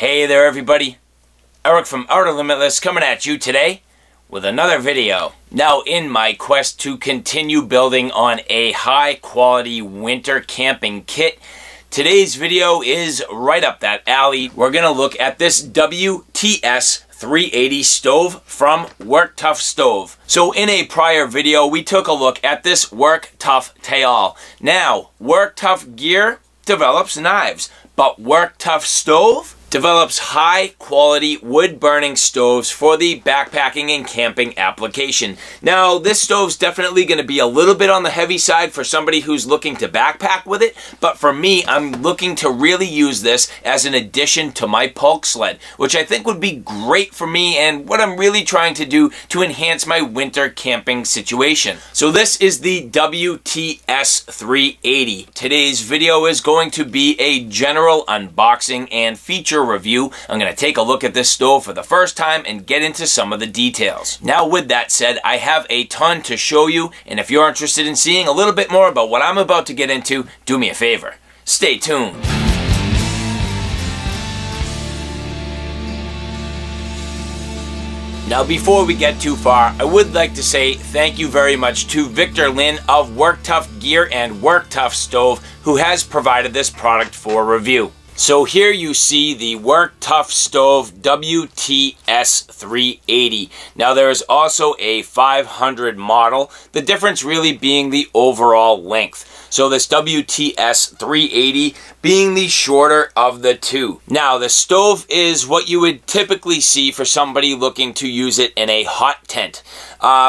Hey there everybody, Eric from Outer Limitless coming at you today with another video. Now, in my quest to continue building on a high quality winter camping kit, today's video is right up that alley. We're going to look at this WTS 380 stove from Work Tough Stove. So in a prior video, we took a look at this Work Tough Tayal. Now, Work Tough Gear develops knives, but Work Tough Stove develops high-quality wood-burning stoves for the backpacking and camping application. Now, this stove's definitely going to be a little bit on the heavy side for somebody who's looking to backpack with it, but for me, I'm looking to really use this as an addition to my Polk sled, which I think would be great for me and what I'm really trying to do to enhance my winter camping situation. So this is the WTS 380. Today's video is going to be a general unboxing and feature review. I'm going to take a look at this stove for the first time and get into some of the details. Now, with that said, I have a ton to show you, and if you're interested in seeing a little bit more about what I'm about to get into, do me a favor. Stay tuned. Now, before we get too far, I would like to say thank you very much to Victor Lin of Work Tough Gear and Work Tough Stove, who has provided this product for review. So here you see the Work Tough Stove WTS 380. Now there is also a 500 model, the difference really being the overall length. So this WTS 380 being the shorter of the two. Now the stove is what you would typically see for somebody looking to use it in a hot tent.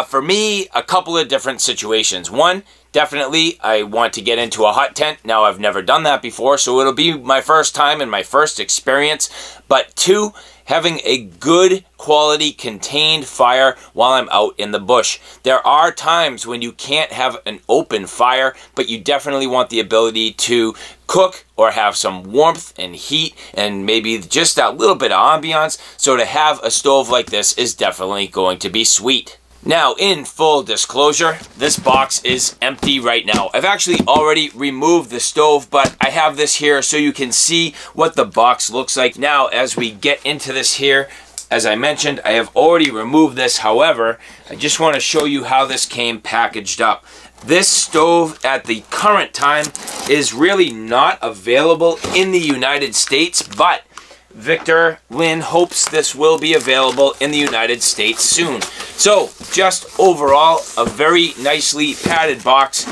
For me, a couple of different situations. One, definitely, I want to get into a hot tent. Now, I've never done that before, so it'll be my first time and my first experience. But two, having a good quality contained fire while I'm out in the bush. There are times when you can't have an open fire, but you definitely want the ability to cook or have some warmth and heat and maybe just that little bit of ambiance. So to have a stove like this is definitely going to be sweet. Now, in full disclosure, this box is empty right now. I've actually already removed the stove, but I have this here so you can see what the box looks like. Now, as we get into this here, as I mentioned, I have already removed this. However, I just want to show you how this came packaged up. This stove at the current time is really not available in the United States, but Victor Lin hopes this will be available in the United States soon. So, just overall, a very nicely padded box.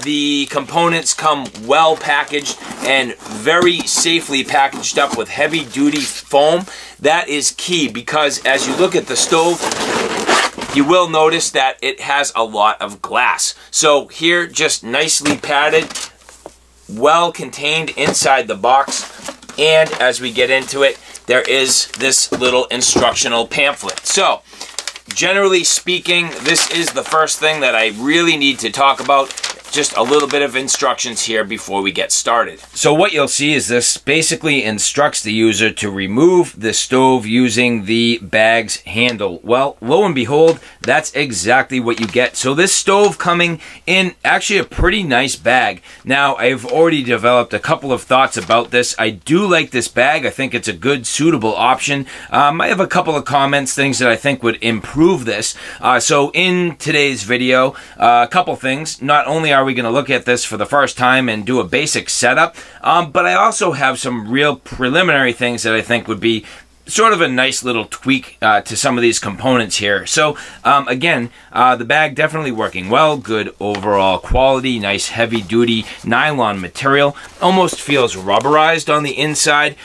The components come well packaged and very safely packaged up with heavy duty foam. That is key because as you look at the stove, you will notice that it has a lot of glass. So here, just nicely padded, well contained inside the box. And as we get into it, there is this little instructional pamphlet. So, generally speaking, this is the first thing that I really need to talk about. Just a little bit of instructions here before we get started. So what you'll see is this basically instructs the user to remove the stove using the bag's handle. Well, lo and behold, that's exactly what you get. So this stove coming in actually a pretty nice bag. Now, I've already developed a couple of thoughts about this. I do like this bag. I think it's a good, suitable option. I have a couple of comments, things that I think would improve this. So in today's video, a couple things. Not only are we going to look at this for the first time and do a basic setup, but I also have some real preliminary things that I think would be sort of a nice little tweak to some of these components here. So again, the bag definitely working well, good overall quality, nice heavy duty nylon material, almost feels rubberized on the inside,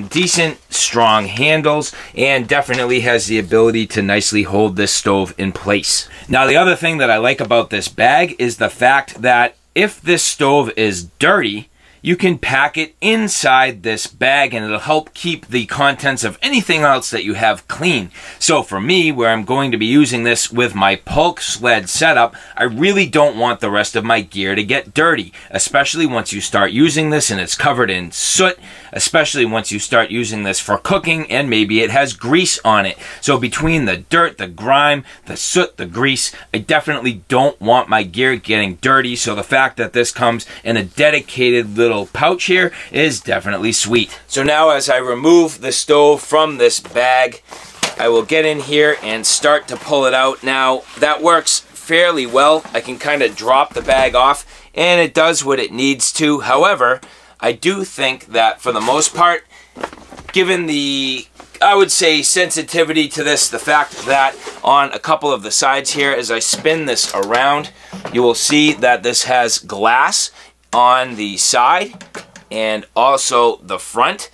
decent strong handles, and definitely has the ability to nicely hold this stove in place. Now, the other thing that I like about this bag is the fact that if this stove is dirty, you can pack it inside this bag and it'll help keep the contents of anything else that you have clean. So for me, where I'm going to be using this with my Polk sled setup, I really don't want the rest of my gear to get dirty, especially once you start using this and it's covered in soot. especially once you start using this for cooking and maybe it has grease on it. So between the dirt, the grime, the soot, the grease, I definitely don't want my gear getting dirty. So the fact that this comes in a dedicated little pouch here is definitely sweet. So now as I remove the stove from this bag, I will get in here and start to pull it out. Now that works fairly well. I can kind of drop the bag off and it does what it needs to. However, I do think that for the most part, given the, I would say, sensitivity to this, the fact that on a couple of the sides here, as I spin this around, you will see that this has glass on the side and also the front.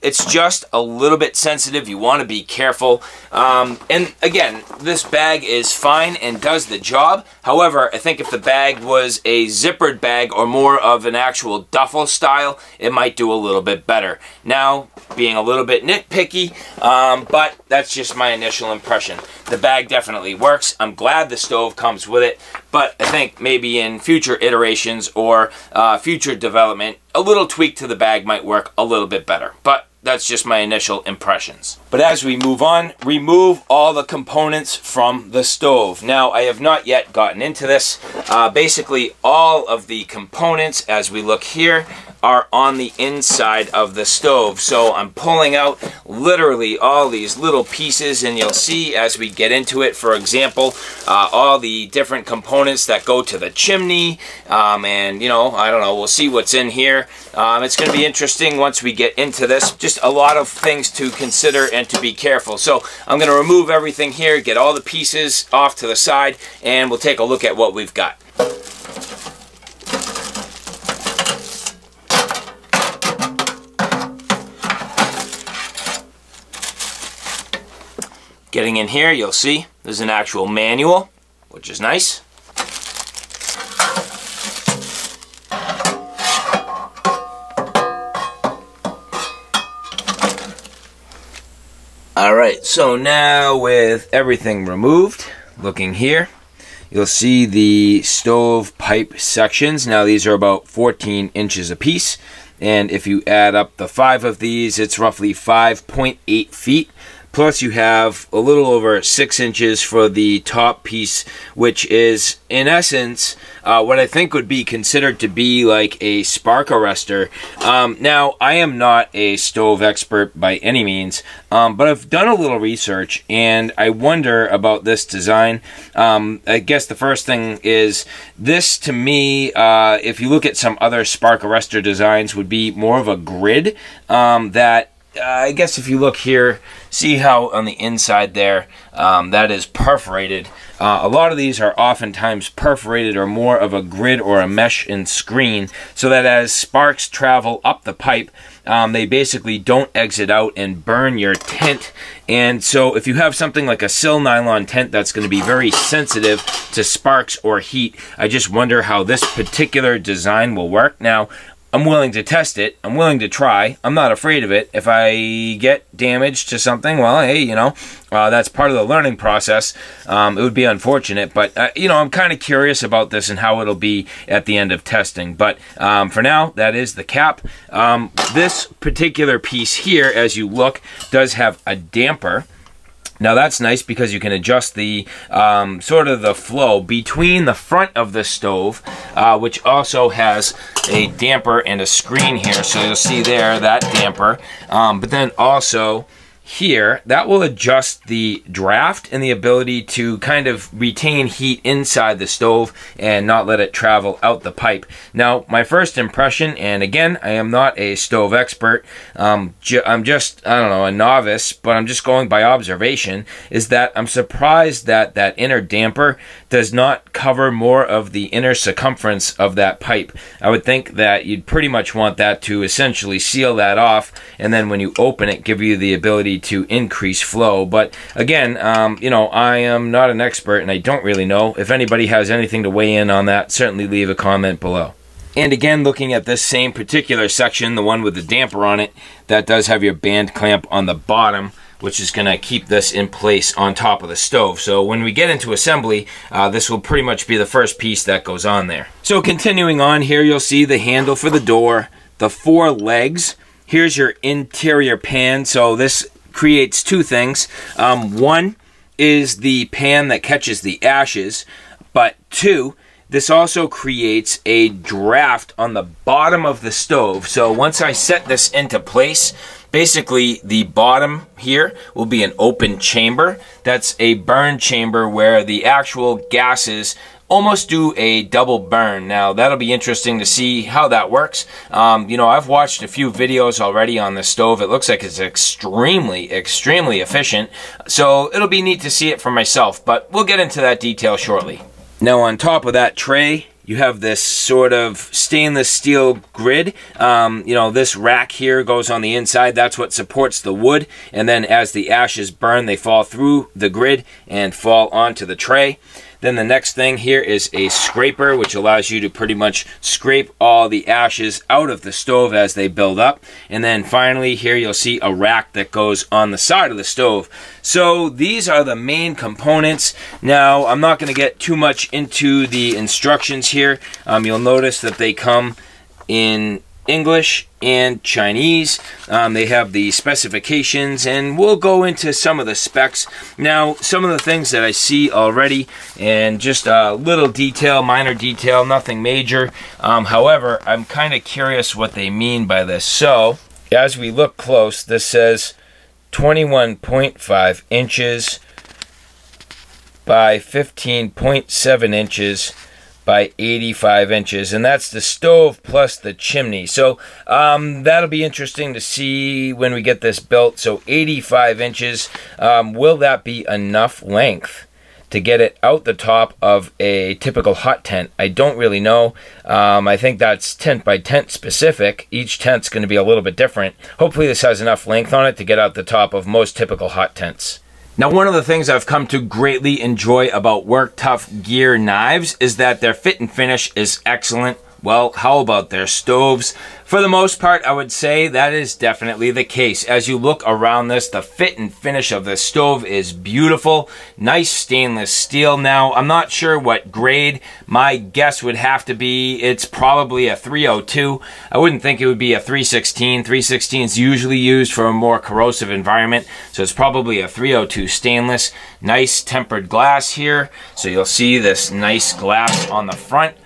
It's just a little bit sensitive. You want to be careful. And again, this bag is fine and does the job. However, I think if the bag was a zippered bag or more of an actual duffel style, it might do a little bit better. Now, being a little bit nitpicky, but that's just my initial impression. The bag definitely works. I'm glad the stove comes with it, but I think maybe in future iterations or future development, a little tweak to the bag might work a little bit better. But that's just my initial impressions. But as we move on, remove all the components from the stove. Now, I have not yet gotten into this. Basically, all of the components, as we look here, are on the inside of the stove. So I'm pulling out literally all these little pieces, and you'll see as we get into it, for example, all the different components that go to the chimney, and you know, I don't know, we'll see what's in here. It's going to be interesting once we get into this. Just a lot of things to consider and to be careful. So I'm going to remove everything here, get all the pieces off to the side, and we'll take a look at what we've got. Getting in here, you'll see there's an actual manual, which is nice. Alright, so now with everything removed, looking here, you'll see the stove pipe sections. Now these are about 14 inches a piece, and if you add up the 5 of these, it's roughly 5.8 feet. Plus you have a little over 6 inches for the top piece, which is in essence what I think would be considered to be like a spark arrestor. Now I am not a stove expert by any means, but I've done a little research and I wonder about this design. I guess the first thing is this, to me, if you look at some other spark arrestor designs, would be more of a grid that I guess if you look here, see how on the inside there, that is perforated. A lot of these are oftentimes perforated or more of a grid or a mesh and screen, so that as sparks travel up the pipe, they basically don't exit out and burn your tent. And so if you have something like a Sil Nylon tent that's going to be very sensitive to sparks or heat, I just wonder how this particular design will work. Now, I'm willing to test it. I'm willing to try. I'm not afraid of it. If I get damage to something, well, hey, you know, that's part of the learning process. It would be unfortunate, but, you know, I'm kind of curious about this and how it'll be at the end of testing. But for now, that is the cap. This particular piece here, as you look, does have a damper. Now that's nice because you can adjust the sort of the flow between the front of the stove, which also has a damper and a screen here. So you'll see there that damper, but then also here, that will adjust the draft and the ability to kind of retain heat inside the stove and not let it travel out the pipe. Now, my first impression, and again, I am not a stove expert, I'm just, I don't know, a novice, but I'm just going by observation, is that I'm surprised that that inner damper does not cover more of the inner circumference of that pipe. I would think that you'd pretty much want that to essentially seal that off, and then when you open it, give you the ability to increase flow. But again, you know, I am not an expert and I don't really know. If anybody has anything to weigh in on that, certainly leave a comment below. And again, looking at this same particular section, the one with the damper on it, that does have your band clamp on the bottom, which is going to keep this in place on top of the stove. So when we get into assembly, this will pretty much be the first piece that goes on there. So continuing on here, you'll see the handle for the door, the 4 legs, Here's your interior pan. So this creates two things. One is the pan that catches the ashes, but two, this also creates a draft on the bottom of the stove. So once I set this into place, basically the bottom here will be an open chamber. That's a burn chamber where the actual gases almost do a double burn. Now that'll be interesting to see how that works. You know, I've watched a few videos already on the stove. It looks like it's extremely efficient. So it'll be neat to see it for myself, but we'll get into that detail shortly. Now on top of that tray, you have this sort of stainless steel grid. You know, this rack here goes on the inside. That's what supports the wood. And then as the ashes burn, they fall through the grid and fall onto the tray. Then the next thing here is a scraper, which allows you to pretty much scrape all the ashes out of the stove as they build up. And then finally here you'll see a rack that goes on the side of the stove. So these are the main components. Now I'm not going to get too much into the instructions here. You'll notice that they come in English and Chinese. They have the specifications, and we'll go into some of the specs. Now, some of the things that I see already, and just a little detail, minor detail, nothing major. However, I'm kind of curious what they mean by this. So, as we look close, this says 21.5 inches by 15.7 inches by 85 inches, and that's the stove plus the chimney. So that'll be interesting to see when we get this built. So 85 inches, will that be enough length to get it out the top of a typical hot tent? I don't really know. I think that's tent by tent specific. Each tent's going to be a little bit different. Hopefully this has enough length on it to get out the top of most typical hot tents. Now, one of the things I've come to greatly enjoy about Work Tuff Gear knives is that their fit and finish is excellent. Well, how about their stoves? For the most part, I would say that is definitely the case. As you look around this, the fit and finish of the stove is beautiful. Nice stainless steel. Now, I'm not sure what grade. My guess would have to be, it's probably a 302. I wouldn't think it would be a 316. 316 is usually used for a more corrosive environment, so it's probably a 302 stainless. Nice tempered glass here. So you'll see this nice glass on the front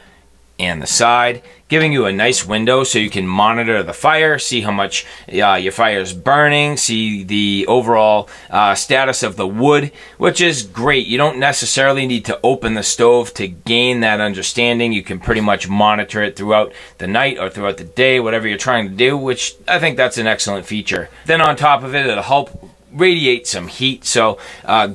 and the side, giving you a nice window so you can monitor the fire, see how much your fire is burning, see the overall status of the wood, which is great. You don't necessarily need to open the stove to gain that understanding. You can pretty much monitor it throughout the night or throughout the day, whatever you're trying to do, which I think that's an excellent feature. Then on top of it, it'll help radiate some heat. So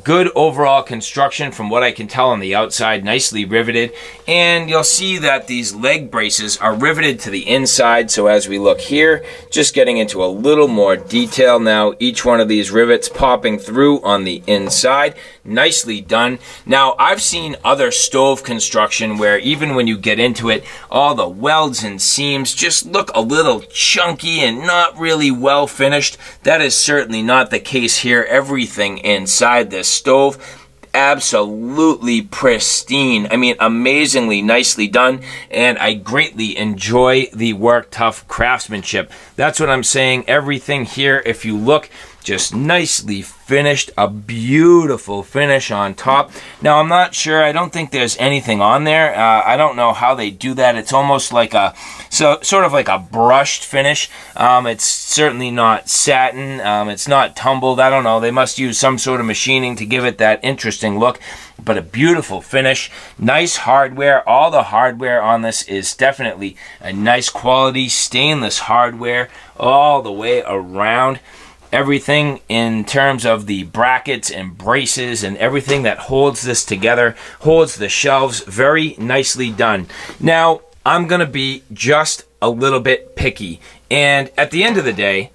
good overall construction from what I can tell on the outside, nicely riveted, and you'll see that these leg braces are riveted to the inside. So as we look here, just getting into a little more detail now, each one of these rivets popping through on the inside, nicely done. Now I've seen other stove construction where even when you get into it, all the welds and seams just look a little chunky and not really well finished. That is certainly not the case here. Everything inside this stove absolutely pristine. I mean, amazingly nicely done, and I greatly enjoy the Work Tuff craftsmanship. That's what I'm saying. Everything here, if you look, just nicely finished, a beautiful finish on top. Now I'm not sure, I don't think there's anything on there. I don't know how they do that. It's almost like a, sort of like a brushed finish. It's certainly not satin, it's not tumbled, I don't know. They must use some sort of machining to give it that interesting look, but a beautiful finish. Nice hardware. All the hardware on this is definitely a nice quality stainless hardware all the way around. Everything in terms of the brackets and braces and everything that holds this together, holds the shelves, very nicely done. Now, I'm going to be just a little bit picky. And at the end of the day,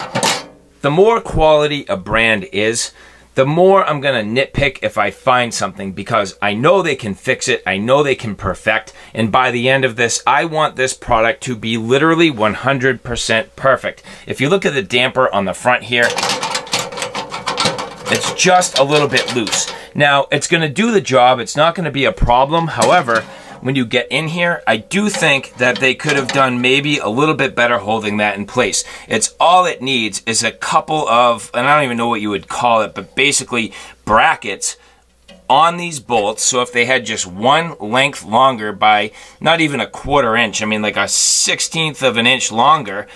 the more quality a brand is, the more I'm going to nitpick if I find something, because I know they can fix it, I know they can perfect, and by the end of this, I want this product to be literally 100% perfect. If you look at the damper on the front here, it's just a little bit loose. Now, it's going to do the job, it's not going to be a problem. However, when you get in here, I do think that they could have done maybe a little bit better holding that in place. It's all it needs is a couple of, and I don't even know what you would call it, but basically brackets on these bolts. So if they had just one length longer by not even a 1/4 inch, I mean like a 1/16 of an inch longer,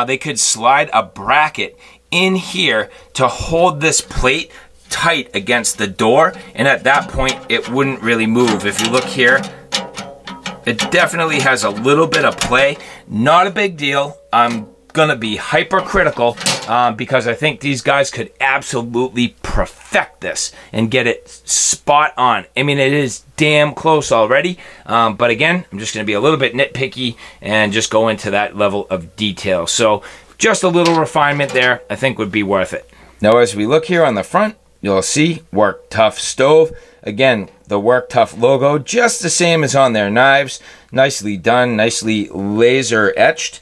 they could slide a bracket in here to hold this plate tight against the door, and at that point it wouldn't really move. If you look here, it definitely has a little bit of play. Not a big deal. I'm gonna be hypercritical because I think these guys could absolutely perfect this and get it spot on. I mean, it is damn close already, but again, I'm just gonna be a little bit nitpicky and just go into that level of detail. So just a little refinement there, I think would be worth it. Now as we look here on the front, you'll see Work Tuff Stove. Again, the Work Tuff logo, just the same as on their knives. Nicely done, nicely laser etched,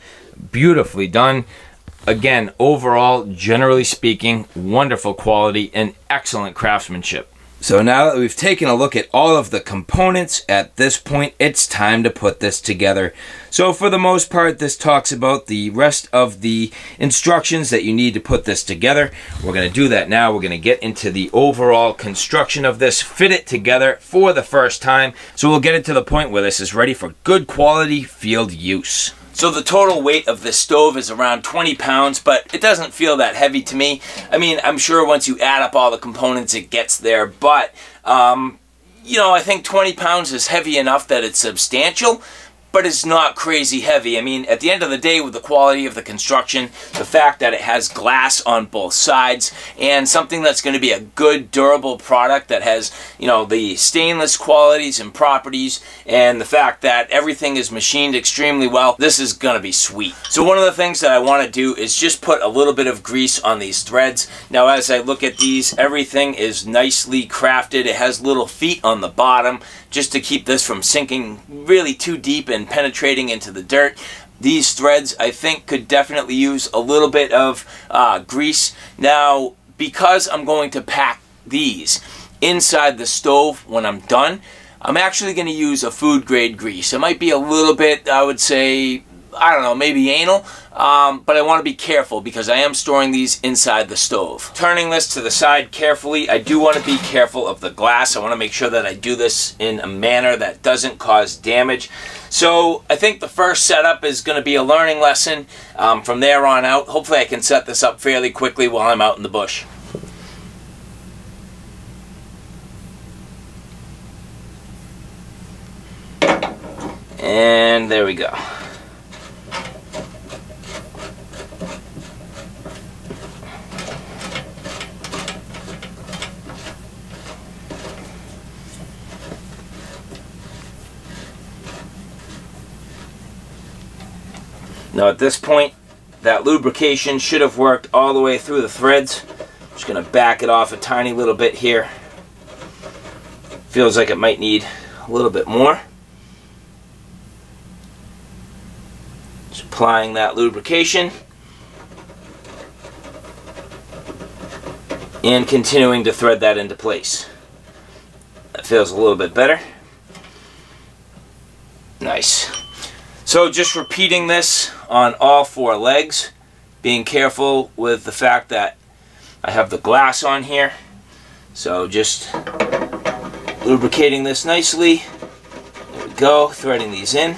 beautifully done. Again, overall, generally speaking, wonderful quality and excellent craftsmanship. So now that we've taken a look at all of the components, at this point, it's time to put this together. So for the most part, this talks about the rest of the instructions that you need to put this together. We're going to do that now. We're going to get into the overall construction of this, fit it together for the first time. So we'll get it to the point where this is ready for good quality field use. So the total weight of this stove is around 20 pounds, but it doesn't feel that heavy to me. I mean, I'm sure once you add up all the components, it gets there, but, you know, I think 20 pounds is heavy enough that it's substantial, but it's not crazy heavy. I mean, at the end of the day, with the quality of the construction, the fact that it has glass on both sides, and something that's going to be a good, durable product that has, you know, the stainless qualities and properties, and the fact that everything is machined extremely well, this is going to be sweet. So one of the things that I want to do is just put a little bit of grease on these threads. Now, as I look at these, everything is nicely crafted. It has little feet on the bottom, just to keep this from sinking really too deep and penetrating into the dirt. These threads, I think, could definitely use a little bit of grease. Now, because I'm going to pack these inside the stove when I'm done, I'm actually going to use a food grade grease. It might be a little bit, I would say, I don't know, maybe anal, but I want to be careful because I am storing these inside the stove. Turning this to the side carefully, I do want to be careful of the glass. I want to make sure that I do this in a manner that doesn't cause damage. So I think the first setup is going to be a learning lesson. From there on out, hopefully I can set this up fairly quickly while I'm out in the bush. And there we go. Now at this point, that lubrication should have worked all the way through the threads. I'm just going to back it off a tiny little bit here. Feels like it might need a little bit more. Just applying that lubrication. And continuing to thread that into place. That feels a little bit better. Nice. So just repeating this on all 4 legs, being careful with the fact that I have the glass on here. So just lubricating this nicely. There we go, threading these in.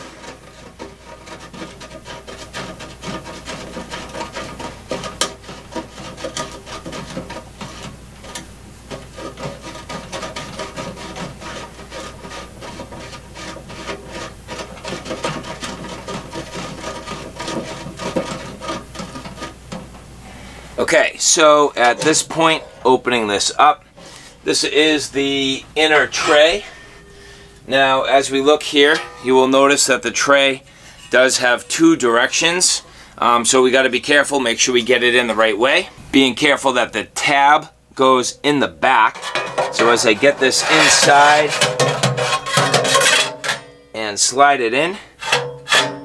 Okay, so at this point, opening this up, this is the inner tray. Now, as we look here, you will notice that the tray does have 2 directions. So we got to be careful, make sure we get it in the right way. Being careful that the tab goes in the back. So as I get this inside and slide it in,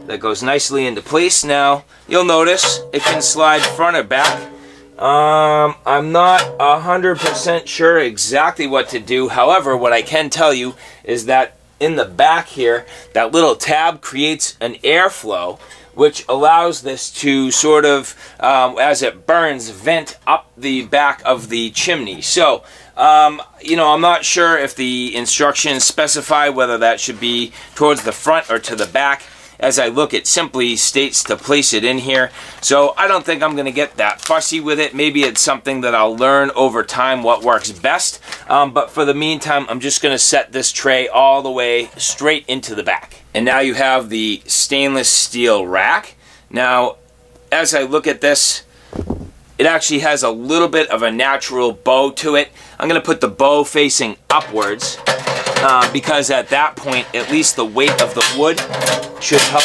that goes nicely into place. Now, you'll notice it can slide front or back. I'm not 100% sure exactly what to do. However, what I can tell you is that in the back here, that little tab creates an airflow, which allows this to sort of, as it burns, vent up the back of the chimney. So, you know, I'm not sure if the instructions specify whether that should be towards the front or to the back. As I look, it simply states to place it in here. So I don't think I'm going to get that fussy with it. Maybe it's something that I'll learn over time what works best. But for the meantime, I'm just going to set this tray all the way straight into the back. And now you have the stainless steel rack. Now, as I look at this, it actually has a little bit of a natural bow to it. I'm going to put the bow facing upwards. Because at that point, at least the weight of the wood should help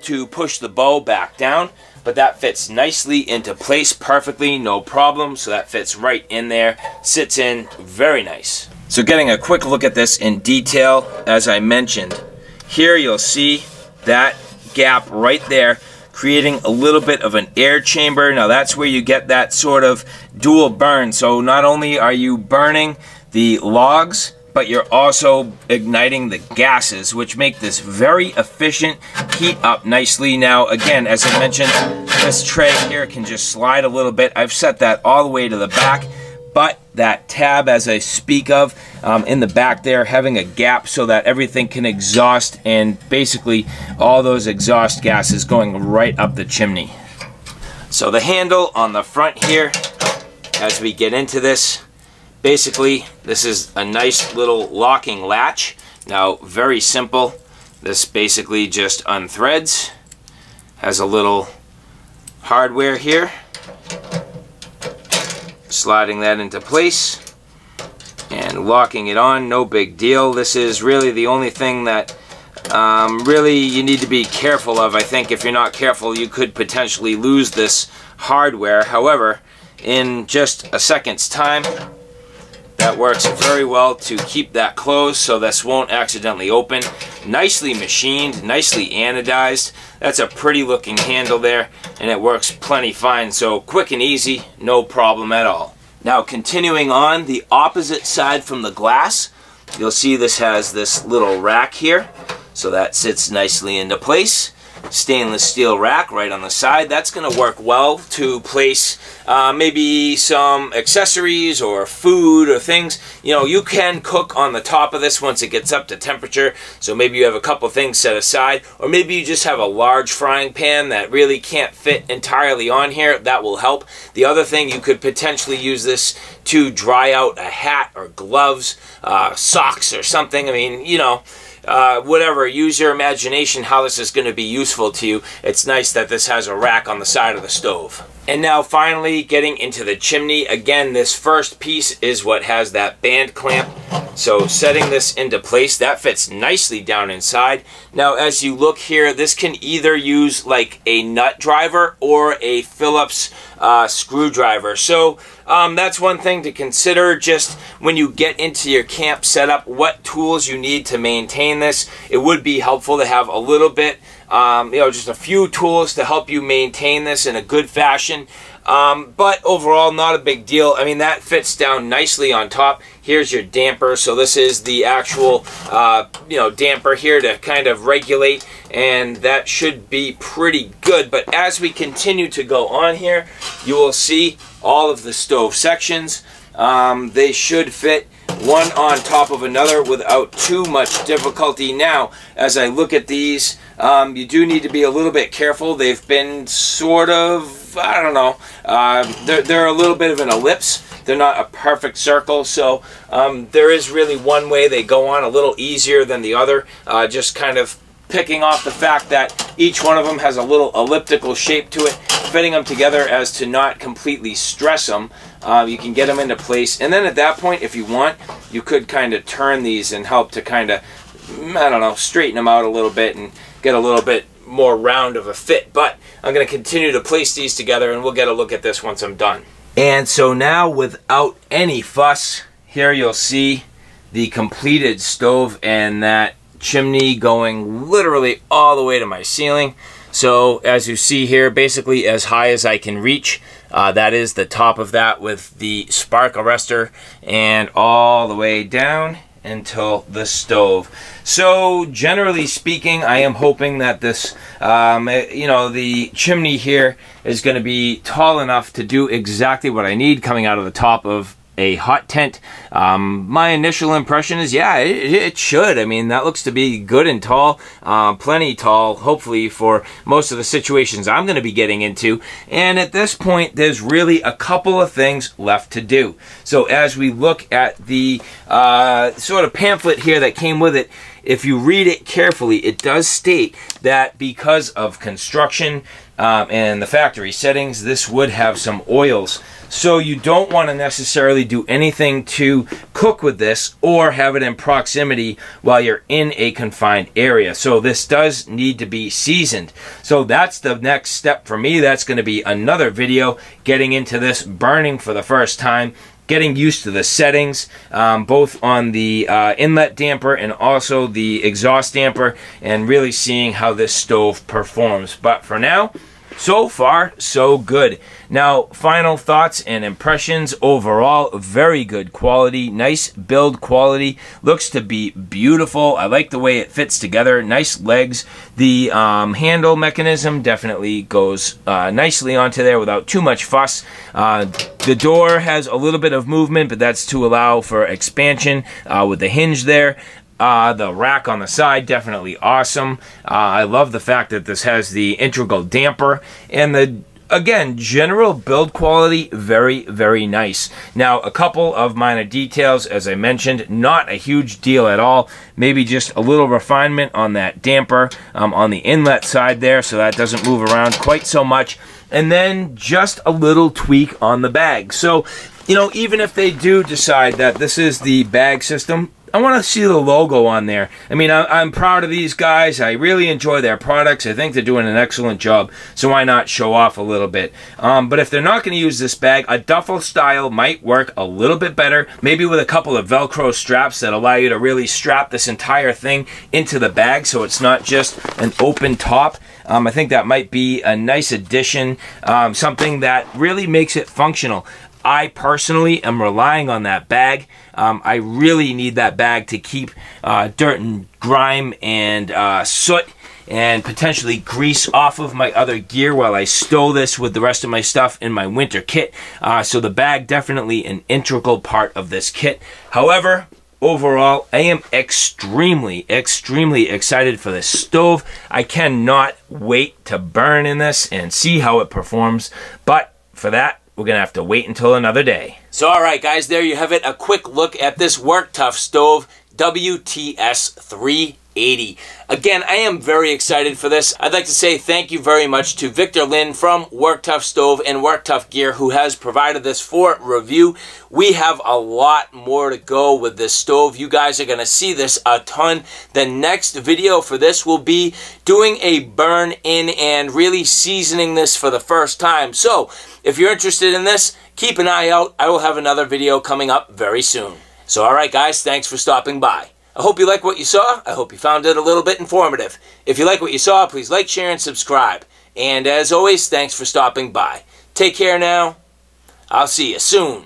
to push the bow back down. But that fits nicely into place perfectly, no problem. So that fits right in there, sits in very nice. So getting a quick look at this in detail, as I mentioned, here you'll see that gap right there, creating a little bit of an air chamber. Now that's where you get that sort of dual burn. So not only are you burning the logs, but you're also igniting the gases, which make this very efficient, heat up nicely. Now, again, as I mentioned, this tray here can just slide a little bit. I've set that all the way to the back, but that tab, as I speak of, in the back there, having a gap so that everything can exhaust, and basically all those exhaust gases going right up the chimney. So the handle on the front here, as we get into this, basically, this is a nice little locking latch. Now, very simple. This basically just unthreads. Has a little hardware here. Sliding that into place and locking it on, no big deal. This is really the only thing that really you need to be careful of. I think if you're not careful, you could potentially lose this hardware. However, in just a second's time, that works very well to keep that closed so this won't accidentally open. Nicely machined, nicely anodized. That's a pretty looking handle there, and it works plenty fine. So quick and easy, no problem at all. Now continuing on the opposite side from the glass, you'll see this has this little rack here. So that sits nicely into place. Stainless steel rack right on the side. That's going to work well to place maybe some accessories or food or things. You know, you can cook on the top of this once it gets up to temperature, so maybe you have a couple things set aside, or maybe you just have a large frying pan that really can't fit entirely on here. That will help. The other thing, you could potentially use this to dry out a hat or gloves, socks or something. I mean, you know, whatever, use your imagination how this is going to be useful to you. It's nice that this has a rack on the side of the stove. And now finally getting into the chimney. Again, this first piece is what has that band clamp. So setting this into place, that fits nicely down inside. Now as you look here, this can either use like a nut driver or a Phillips screwdriver. So that's one thing to consider just when you get into your camp setup, what tools you need to maintain this. It would be helpful to have a little bit, you know, just a few tools to help you maintain this in a good fashion. But overall, not a big deal. I mean, that fits down nicely on top. Here's your damper. So this is the actual, you know, damper here to kind of regulate, and that should be pretty good. But as we continue to go on here, you will see all of the stove sections. They should fit one on top of another without too much difficulty. Now, as I look at these, you do need to be a little bit careful. They've been sort of, I don't know, they're a little bit of an ellipse. They're not a perfect circle, so there is really one way they go on a little easier than the other, just kind of picking off the fact that each one of them has a little elliptical shape to it, fitting them together as to not completely stress them. You can get them into place, and then at that point, if you want, you could kind of turn these and help to kind of, I don't know, straighten them out a little bit and get a little bit more round of a fit. But I'm going to continue to place these together, and we'll get a look at this once I'm done. And so now, without any fuss, here you'll see the completed stove and that chimney going literally all the way to my ceiling. So as you see here, basically as high as I can reach, that is the top of that with the spark arrestor, and all the way down, until the stove. So generally speaking, I am hoping that this, you know, the chimney here is going to be tall enough to do exactly what I need coming out of the top of a hot tent. My initial impression is, yeah, it should. I mean, that looks to be good and tall, plenty tall, hopefully for most of the situations I'm going to be getting into. And at this point, there's really a couple of things left to do. So as we look at the sort of pamphlet here that came with it, if you read it carefully, it does state that because of construction and the factory settings, this would have some oils. So you don't want to necessarily do anything to cook with this or have it in proximity while you're in a confined area. So this does need to be seasoned. So that's the next step for me. That's going to be another video, getting into this burning for the first time, getting used to the settings, both on the inlet damper and also the exhaust damper, and really seeing how this stove performs. But for now, so far, so good. Now, final thoughts and impressions. Overall, very good quality, nice build quality, looks to be beautiful. I like the way it fits together, nice legs. The handle mechanism definitely goes nicely onto there without too much fuss. The door has a little bit of movement, but that's to allow for expansion with the hinge there. The rack on the side, definitely awesome. I love the fact that this has the integral damper, and the, again, general build quality, very, very nice. Now, a couple of minor details, as I mentioned, not a huge deal at all. Maybe just a little refinement on that damper on the inlet side there, so that doesn't move around quite so much. And then just a little tweak on the bag. So, you know, even if they do decide that this is the bag system, I want to see the logo on there. I mean, I'm proud of these guys. I really enjoy their products. I think they're doing an excellent job, so why not show off a little bit? But if they're not going to use this bag, a duffel style might work a little bit better, maybe with a couple of Velcro straps that allow you to really strap this entire thing into the bag so it's not just an open top. I think that might be a nice addition, something that really makes it functional. I personally am relying on that bag. I really need that bag to keep dirt and grime and soot and potentially grease off of my other gear while I stow this with the rest of my stuff in my winter kit. So the bag, definitely an integral part of this kit. However, overall, I am extremely, extremely excited for this stove. I cannot wait to burn in this and see how it performs. But for that, we're going to have to wait until another day. So alright guys, there you have it. A quick look at this WorkTuff stove, WTS 380. Again, I am very excited for this. I'd like to say thank you very much to Victor Lin from WorkTuff Stove and WorkTuff Gear, who has provided this for review. We have a lot more to go with this stove. You guys are going to see this a ton. The next video for this will be doing a burn in and really seasoning this for the first time. So, if you're interested in this, keep an eye out. I will have another video coming up very soon. So alright guys, thanks for stopping by. I hope you like what you saw. I hope you found it a little bit informative. If you like what you saw, please like, share, and subscribe. And as always, thanks for stopping by. Take care now. I'll see you soon.